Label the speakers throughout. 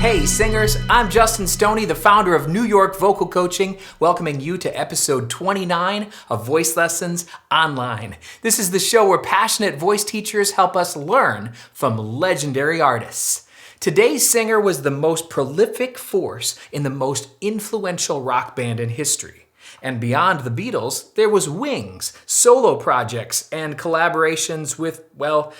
Speaker 1: Hey singers, I'm Justin Stoney, the founder of New York Vocal Coaching, welcoming you to episode 29 of Voice Lessons Online. This is the show where passionate voice teachers help us learn from legendary artists. Today's singer was the most prolific force in the most influential rock band in history. And beyond the Beatles, there was Wings, solo projects, and collaborations with, well,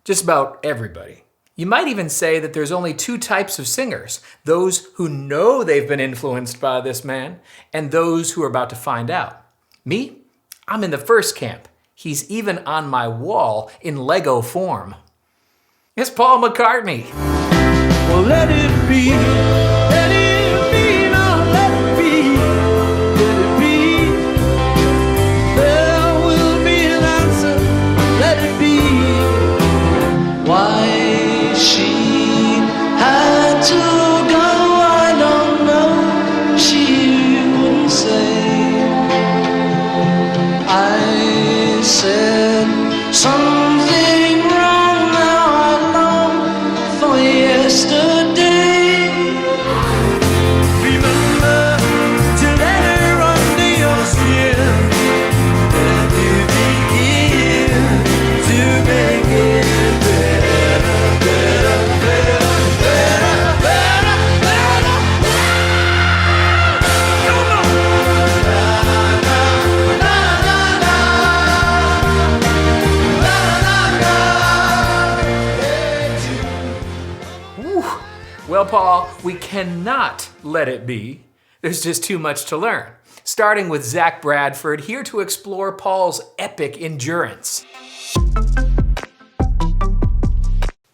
Speaker 1: just about everybody. You might even say that there's only two types of singers, those who know they've been influenced by this man, and those who are about to find out. Me? I'm in the first camp. He's even on my wall in Lego form. It's Paul McCartney.
Speaker 2: Well, let it be, let it be, now let it be, let it be. There will be an answer, let it be. Why she had to go, I don't know, she wouldn't say. I said something wrong, now I long for yesterday. Remember to let her under your skin, and you begin to make it better, better, better, better, better, better. Come on. La, la, la, la, la, la, la.
Speaker 1: Well, Paul, we cannot let it be. There's just too much to learn. Starting with Zac Bradford, here to explore Paul's epic endurance.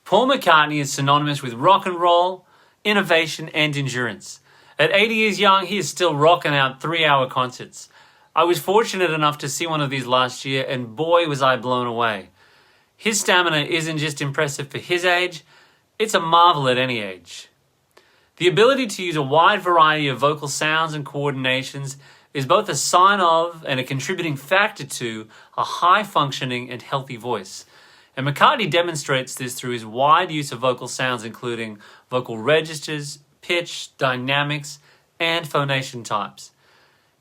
Speaker 3: Paul McCartney is synonymous with rock and roll, innovation, and endurance. At 80 years young, he is still rocking out 3-hour concerts. I was fortunate enough to see one of these last year, and boy was I blown away. His stamina isn't just impressive for his age, it's a marvel at any age. The ability to use a wide variety of vocal sounds and coordinations is both a sign of and a contributing factor to a high-functioning and healthy voice. And McCartney demonstrates this through his wide use of vocal sounds, including vocal registers, pitch, dynamics, and phonation types.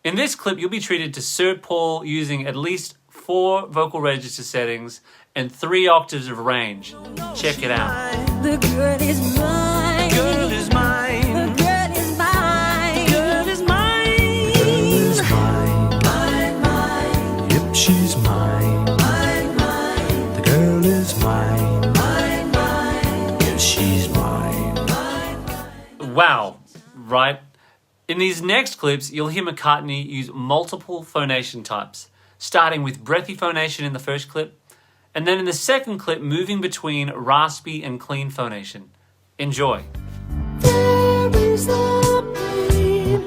Speaker 3: In this clip, you'll be treated to 𝗪𝗏𝗄 using at least 4 vocal register settings and 3 octaves of range. Check it out.
Speaker 4: The girl is mine.
Speaker 2: The girl is mine.
Speaker 4: The girl is mine.
Speaker 2: The girl is mine. The girl is mine.
Speaker 4: Mine, mine.
Speaker 2: Yep, she's mine.
Speaker 4: Mine, mine.
Speaker 2: The girl is mine.
Speaker 4: Mine, mine.
Speaker 2: Yes, she's mine.
Speaker 3: Wow, right? In these next clips, you'll hear McCartney use multiple phonation types, starting with breathy phonation in the first clip, and then in the second clip, moving between raspy and clean phonation. Enjoy.
Speaker 4: There is a pain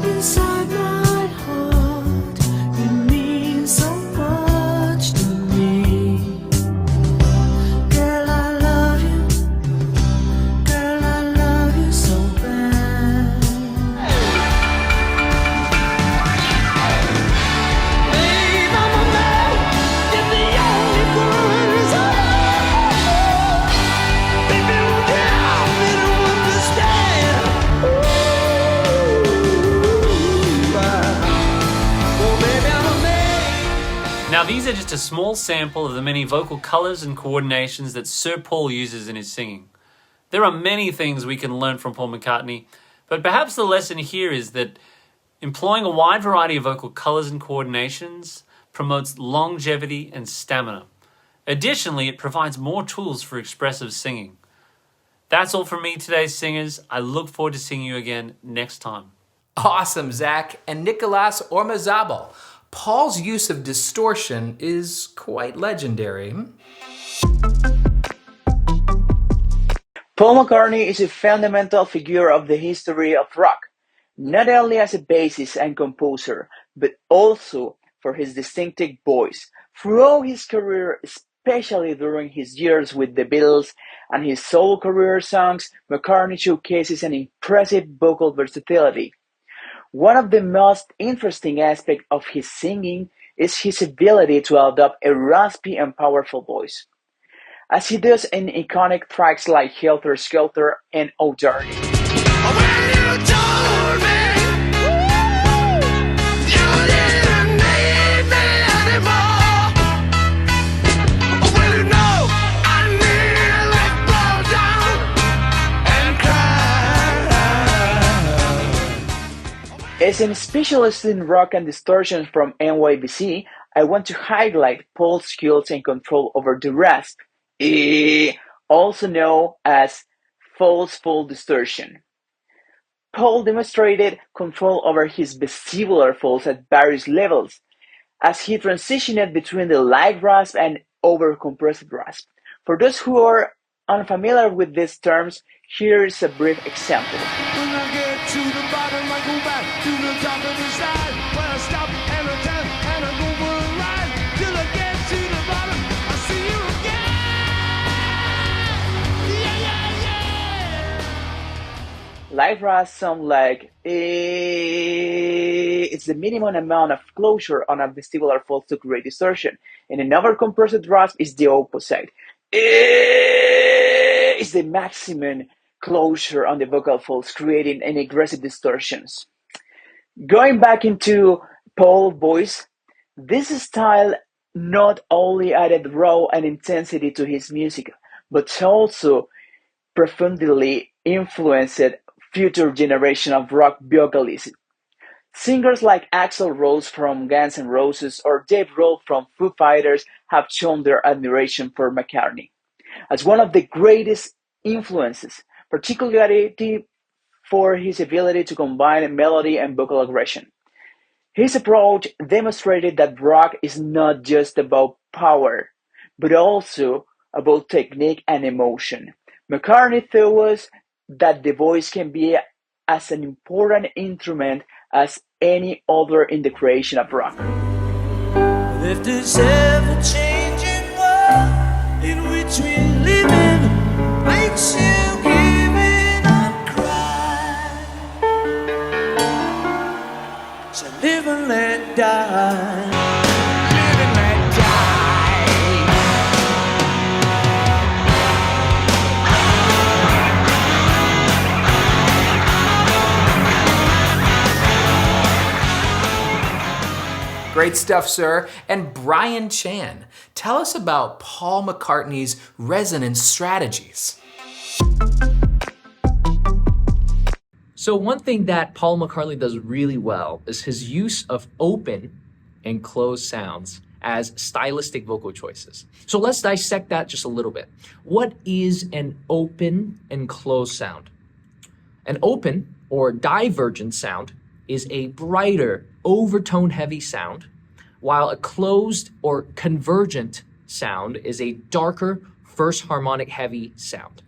Speaker 4: inside my heart. It means so much to me. Girl, I love you. Girl, I love you so bad.
Speaker 2: Babe, I'm a man. You're the only words I know. Baby, help me to understand. Oh, baby, I'm a man.
Speaker 3: Now, these are just a small sample of the many vocal colors and coordinations that 𝗪𝗏𝗄 uses in his singing. There are many things we can learn from Paul McCartney, but perhaps the lesson here is that employing a wide variety of vocal colors and coordinations promotes longevity and stamina. Additionally, it provides more tools for expressive singing. That's all from me today, singers. I look forward to seeing you again next time.
Speaker 1: Awesome, Zac. And Nicolás Hormazábal. Paul's use of distortion is quite legendary.
Speaker 5: Paul McCartney is a fundamental figure of the history of rock, not only as a bassist and composer, but also for his distinctive voice. Throughout his career, especially during his years with the Beatles and his solo career songs, McCartney showcases an impressive vocal versatility. One of the most interesting aspects of his singing is his ability to adopt a raspy and powerful voice, as he does in iconic tracks like 𝗘𝗫𝗀𝗀 and Oh Darling.
Speaker 2: you told me you didn't need me anymore. Well, you know I nearly broke down and cried.
Speaker 5: As a specialist in rock and distortion from NYVC, I want to highlight Paul's skills and control over the rasp, also known as false full distortion. Paul demonstrated control over his vestibular folds at various levels, as he transitioned between the light rasp and overcompressed rasp. For those who are unfamiliar with these terms, here is a brief example.
Speaker 2: When I get to the bottom, I go back to the top of the slide. When I stop and I turn and I go for a ride. Till I get to the bottom, I see you again. Yeah, yeah, yeah.
Speaker 5: Light rasp sound like it's the minimum amount of closure on a vestibular fold to create distortion, and an overcompressed rasp is the opposite. It's the maximum closure on the vocal folds, creating an aggressive distortions. Going back into Paul's voice, this style not only added raw and intensity to his music, but also profoundly influenced future generation of rock vocalists. Singers like Axl Rose from Guns N' Roses or Dave Grohl from Foo Fighters have shown their admiration for McCartney as one of the greatest influences, particularly for his ability to combine melody and vocal aggression. His approach demonstrated that rock is not just about power, but also about technique and emotion. McCartney thought us that the voice can be as an important instrument as any other in the creation of rock.
Speaker 2: If this ever-changing world in which we live in makes you give in and cry, so live and let die. Live and let die.
Speaker 1: Great stuff, sir. And Bryan Chan, tell us about Paul McCartney's resonance strategies.
Speaker 6: So one thing that Paul McCartney does really well is his use of open and closed sounds as stylistic vocal choices. So let's dissect that just a little bit. What is an open and closed sound? An open or divergent sound is a brighter, overtone heavy sound, while a closed or convergent sound is a darker, first harmonic heavy sound.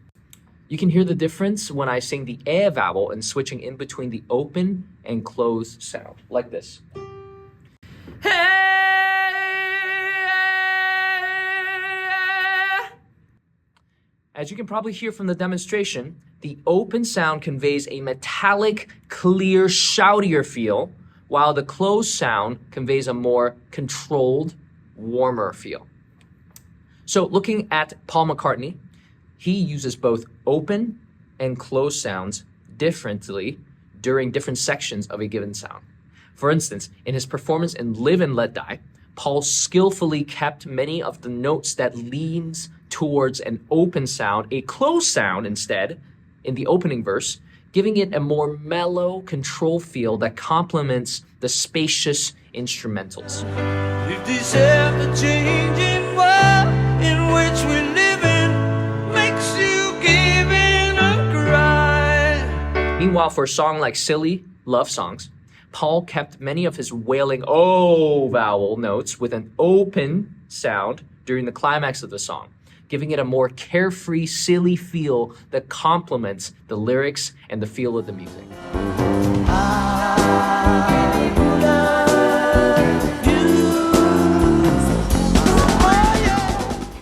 Speaker 6: You can hear the difference when I sing the 𝗍 vowel and switching in between the open and closed sound, like this. As you can probably hear from the demonstration, the open sound conveys a metallic, clear, shoutier feel, while the closed sound conveys a more controlled, warmer feel. So looking at Paul McCartney, he uses both open and closed sounds differently during different sections of a given sound. For instance, in his performance in Live and Let Die, Paul skillfully kept many of the notes that leans towards an open sound, a closed sound instead, in the opening verse, giving it a more mellow, controlled feel that complements the spacious instrumentals.
Speaker 2: If this ever-changing world in which we live in makes you give in and cry.
Speaker 6: Meanwhile, for a song like Silly Love Songs, Paul kept many of his wailing O vowel notes with an open sound during the climax of the song, giving it a more carefree, silly feel that complements the lyrics and the feel of the music.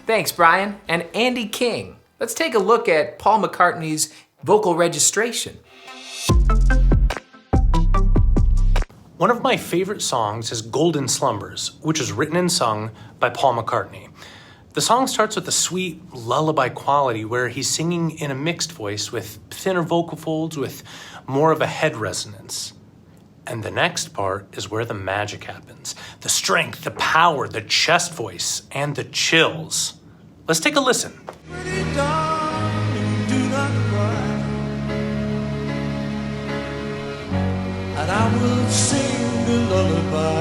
Speaker 1: Thanks, Bryan. And Andy King, let's take a look at Paul McCartney's vocal registration.
Speaker 7: One of my favorite songs is Golden Slumbers, which is written and sung by Paul McCartney. The song starts with a sweet lullaby quality where he's singing in a mixed voice with thinner vocal folds with more of a head resonance. And the next part is where the magic happens. The strength, the power, the chest voice, and the chills. Let's take a listen.
Speaker 2: Pretty darling, do not cry, and I will sing the lullaby.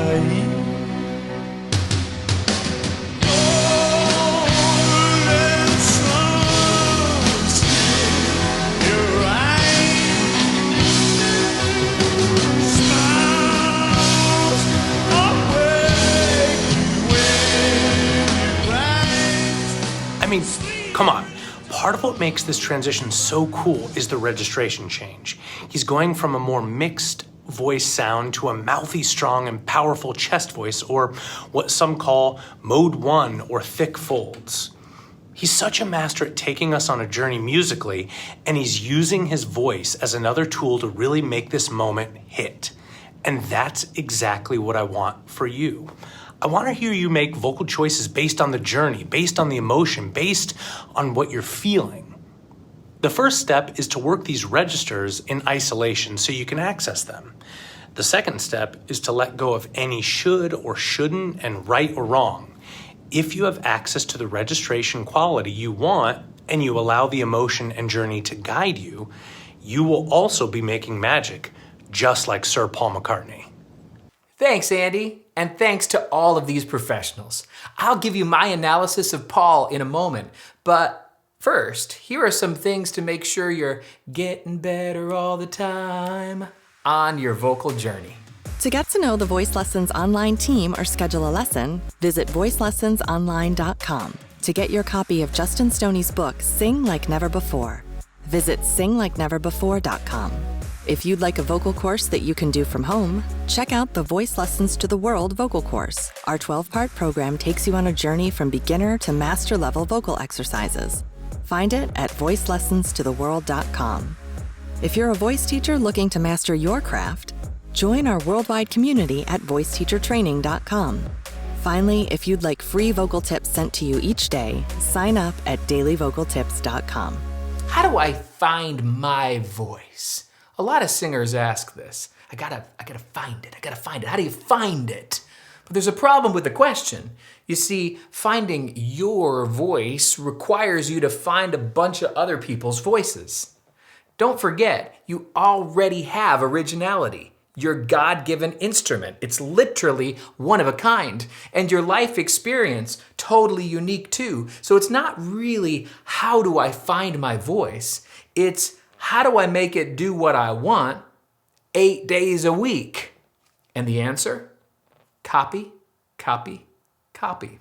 Speaker 7: I mean, come on. Part of what makes this transition so cool is the registration change. He's going from a more mixed voice sound to a mouthy, strong, and powerful chest voice, or what some call mode 1 or thick folds. He's such a master at taking us on a journey musically, and he's using his voice as another tool to really make this moment hit. And that's exactly what I want for you. I want to hear you make vocal choices based on the journey, based on the emotion, based on what you're feeling. The first step is to work these registers in isolation so you can access them. The second step is to let go of any should or shouldn't and right or wrong. If you have access to the registration quality you want and you allow the emotion and journey to guide you, you will also be making magic, just like Sir Paul McCartney.
Speaker 1: Thanks, Andy, and thanks to all of these professionals. I'll give you my analysis of Paul in a moment, but first, here are some things to make sure you're getting better all the time on your vocal journey.
Speaker 8: To get to know the Voice Lessons online team or schedule a lesson, visit voicelessonsonline.com. To get your copy of Justin Stoney's book, Sing Like Never Before, visit singLikeNeverBefore.com. If you'd like a vocal course that you can do from home, check out the Voice Lessons to the World vocal course. Our 12-part program takes you on a journey from beginner to master-level vocal exercises. Find it at voicelessonstotheworld.com. If you're a voice teacher looking to master your craft, join our worldwide community at voiceteachertraining.com. Finally, if you'd like free vocal tips sent to you each day, sign up at dailyvocaltips.com.
Speaker 1: How do I find my voice? A lot of singers ask this. I gotta find it. How do you find it? But there's a problem with the question. You see, finding your voice requires you to find a bunch of other people's voices. Don't forget, you already have originality. Your God-given instrument. It's literally one of a kind. And your life experience, totally unique too. So it's not really, how do I find my voice? It's, how do I make it do what I want 8 days a week? And the answer? Copy, copy, copy.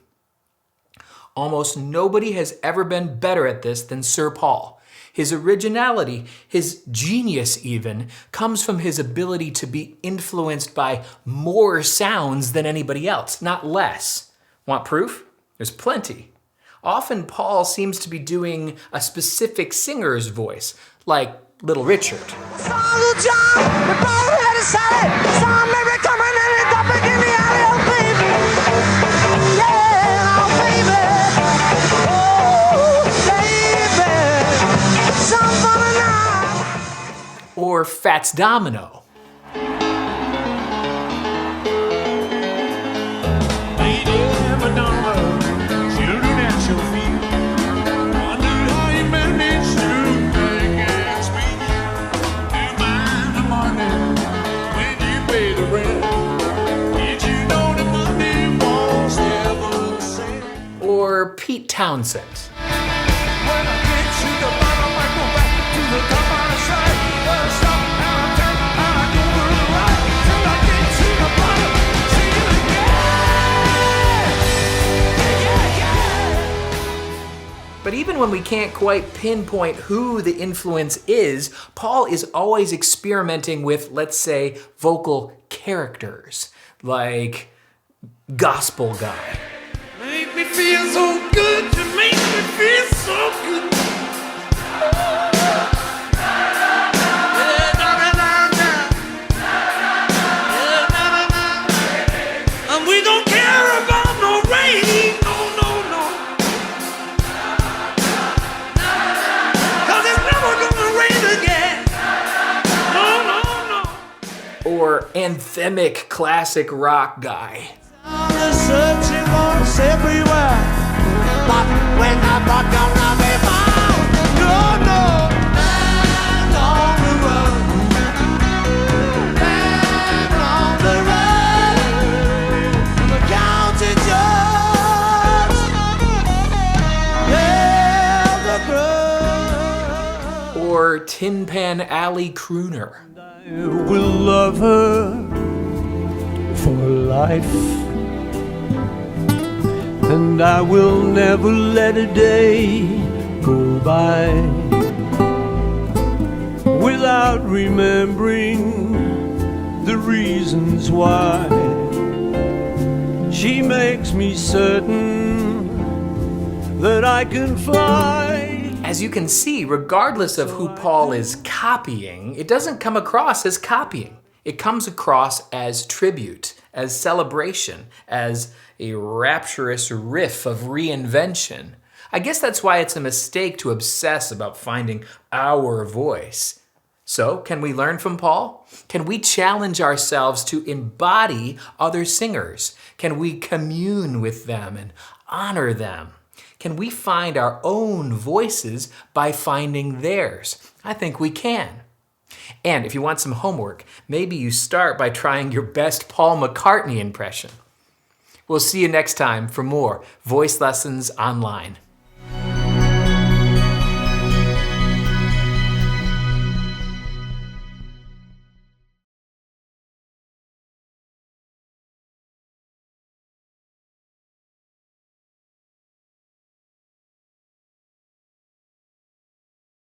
Speaker 1: Almost nobody has ever been better at this than Sir Paul. His originality, his genius even, comes from his ability to be influenced by more sounds than anybody else, not less. Want proof? There's plenty. Often Paul seems to be doing a specific singer's voice, like Little Richard. Or Fats Domino. Or Pete Townsend. But even when we can't quite pinpoint who the influence is, Paul is always experimenting with, let's say, vocal characters, like Gospel Guy.
Speaker 2: Make me feel so good, you make me feel so good. And we don't care about no rain, no. 'Cause it's never gonna rain again. No.
Speaker 1: anthemic classic rock guy.
Speaker 2: I'm searching for everywhere, but when I got gonna be found, no, man on the road, man on the road, the county judge, yeah, the
Speaker 1: Or Tin Pan Alley crooner.
Speaker 2: I will love her for life, and I will never let a day go by without remembering the reasons why. She makes me certain that I can fly.
Speaker 1: As you can see, regardless of who Paul is copying, it doesn't come across as copying. It comes across as tribute, as celebration, as a rapturous riff of reinvention. I guess that's why it's a mistake to obsess about finding our voice. So, can we learn from Paul? Can we challenge ourselves to embody other singers? Can we commune with them and honor them? Can we find our own voices by finding theirs? I think we can. And if you want some homework, maybe you start by trying your best Paul McCartney impression. We'll see you next time for more Voice Lessons Online.